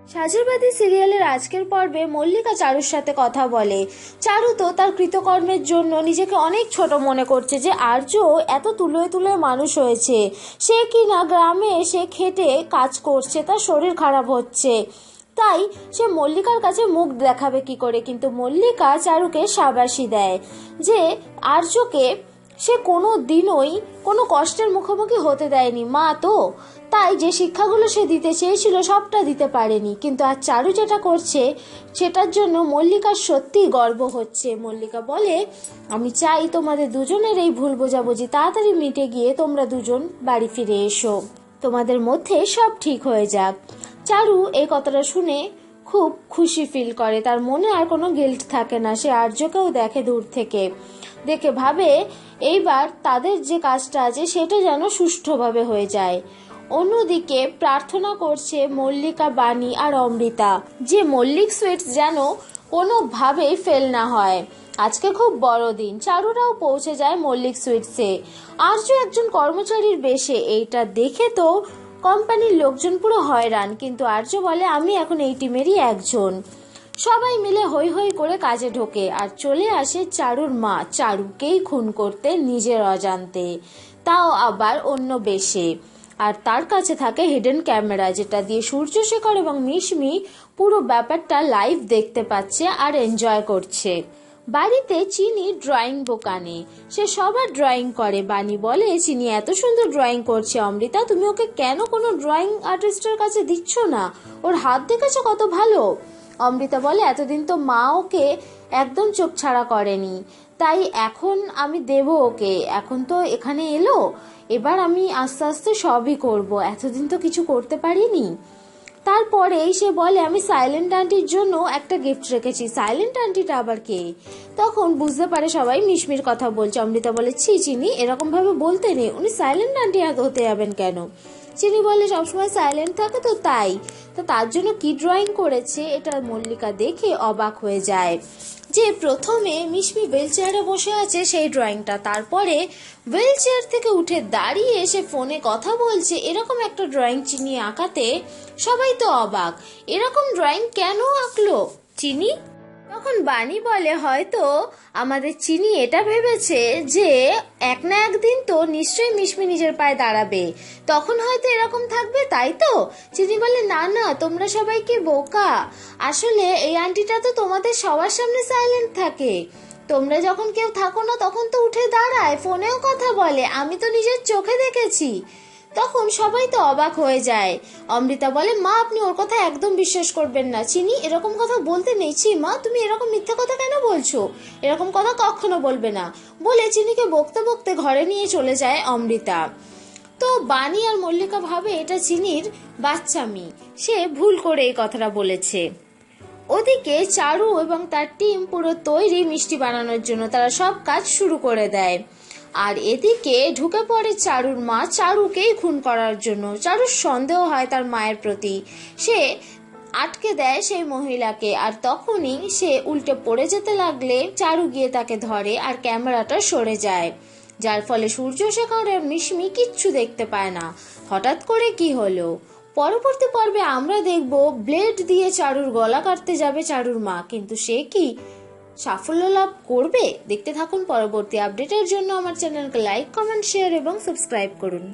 সাজের বাতি সিরিয়ালের আজকের পর্বে মল্লিকা চারুর সাথে কথা বলে। চারু তো তার কৃতকর্মের জন্য নিজেকে অনেক ছোট মনে করছে যে আর্য এত তুলোয় তুলোয় মানুষ হয়েছে, সে কিনা গ্রামে এসে খেটে কাজ করছে, তার শরীর খারাপ হচ্ছে, তাই সে মল্লিকার কাছে মুখ দেখাবে কি করে। কিন্তু মল্লিকা চারুকে শাবাশি দেয় যে আর্যকে সে কোনো দিনই কোনো কষ্টের মুখোমুখি হতে দেয়নি, মা তো, তাই যে শিক্ষাগুলো সে দিতে চেয়েছিল সবটা দিতে পারেনি। কিন্তু আজ চারু যেটা করছে সেটার জন্য মল্লিকার সত্যি গর্ব হচ্ছে। মল্লিকা বলে, আমি চাই তোমাদের দুজনের এই ভুল বোঝাবুঝি তাড়াতাড়ি মিটে গিয়ে তোমরা দুজন বাড়ি ফিরে এসো, তোমাদের মধ্যে সব ঠিক হয়ে যাক। চারু এই কথাটা শুনে খুব খুশি ফিল করে, তার মনে আর কোনো গিল্ট থাকে না। সে আর্যকেও দেখে দূর থেকে, দেখে ভাবে এইবার তাদের যে কাজটা আছে সেটা যেন সুষ্ঠুভাবে হয়ে যায়। অন্যদিকে প্রার্থনা করছে মল্লিকা, বাণী আর অমৃতা যে মল্লিক সুইটস যেন কোনোভাবেই ফেল না হয়। আজকে খুব বড় দিন। চারুরাও পৌঁছে যায় মল্লিক সুইটসে। আর্য একজন কর্মচারীর বেশে, এইটা দেখে তো কোম্পানির লোকজন পুরো হয়রান, কিন্তু আর্য বলে আমি এখন এই টিমেরই একজন। সবাই মিলে হই হই করে কাজে ঢোকে আর চলে আসে চারুর মা, চারুকেই খুন করতে নিজের অজান্তে, তাও আবার অন্য বেশে। আর তার কাছে থাকে হিডেন ক্যামেরা, যেটা দিয়ে সূর্যশেখর এবং মিশমি পুরো ব্যাপারটা লাইভ দেখতে পাচ্ছে আর এনজয় করছে। বাড়িতে চিনি ড্রয়িং বুক আনে, সে সবার ড্রয়িং করে। বাণী বলে, চিনি এত সুন্দর ড্রয়িং করছে, অমৃতা তুমি ওকে কেন কোনো ড্রয়িং আর্টিস্টের কাছে দিচ্ছ না? ওর হাত দেখেছো কত ভালো। অমৃতা বলে, এতদিন তো মা ওকে একদম চোখ ছাড়া করেনি, তাই এখন আমি দেব ওকে, এখন তো এখানে এলো, এবার আমি আস্তে আস্তে সবই করব, এতদিন তো কিছু করতে পারিনি। তারপরেই সে বলে, আমি সাইলেন্ট আন্টির জন্য একটা গিফট রেখেছি। সাইলেন্ট আন্টিটা আবার কে? তখন বুঝতে পারে সবাই মিশমির কথা বলছে। অমৃতা বলে, ছি চিনি, এরকম ভাবে বলতে নেই, উনি সাইলেন্ট আন্টি হতে যাবেন কেন? চিনি বলে, সবসময় সাইলেন্ট থাকে তো তাই। তো তার জন্য কি ড্রয়িং করেছে এটা মল্লিকা দেখে অবাক হয়ে যায় যে প্রথমে মিশমি হুইল চেয়ারে বসে আছে সেই ড্রয়িংটা, তারপরে হুইল চেয়ার থেকে উঠে দাঁড়িয়ে এসে ফোনে কথা বলছে, এরকম একটা ড্রয়িং চিনি আঁকাতে সবাই তো অবাক। এরকম ড্রয়িং কেন আঁকলো চিনি? তখন বাণী বলে, হয়তো আমাদের চিনি এটা ভেবেছে যে এক না একদিন তো নিশ্চয়ই মিশমি নিজের পায়ে দাঁড়াবে, তখন হয়তো এরকম থাকবে, তাই তো? চিনি বলে, না না, তোমরা সবাই কি বোকা, আসলে এই আন্টিটা তো তোমাদের সবার সামনে সাইলেন্ট থাকে, তোমরা যখন কেউ থাকো না তখন তো উঠে দাঁড়ায়, ফোনেও কথা বলে, আমি তো নিজের চোখে দেখেছি। তখন সবাই তো অবাক হয়ে যায়। অমৃতা বলে, মা আপনি ওর কথা একদম বিশ্বাস করবেন না, চিনি এরকম কথা বলতে নেই, মা তুমি এরকম মিথ্যা কথা কেন বলছো, এরকম কথা কখনো বলবে না, বলে চিনিকে বকতে বকতে ঘরে নিয়ে চলে যায় অমৃতা। তো বাণী আর মল্লিকা ভাবে এটা চিনির বাচ্চামি, সে ভুল করে এই কথাটা বলেছে। ওদিকে চারু এবং তার টিম পুরো তৈরি মিষ্টি বানানোর জন্য, তারা সব কাজ শুরু করে দেয়। আর এদিকে ঢুকে পড়ে চারুর মা চারুকেই খুন করার জন্য। চারুর সন্দেহ হয় তার মায়ের প্রতি, সে আটকে দেয় সেই মহিলাকে, আর তখনই সে উল্টে পড়ে যেতে লাগলে চারু গিয়ে তাকে ধরে আর ক্যামেরাটা সরে যায়, যার ফলে সূর্যশেখর আর মিশমি কিচ্ছু দেখতে পায় না। হঠাৎ করে কি হলো? পরবর্তী পর্বে আমরা দেখব ব্লেড দিয়ে চারুর গলা কাটতে যাবে চারুর মা, কিন্তু সে কি সাফল্য লাভ করবে? দেখতে থাকুন পরবর্তী আপডেটের জন্য আমার চ্যানেলকে লাইক, কমেন্ট, শেয়ার এবং সাবস্ক্রাইব করুন।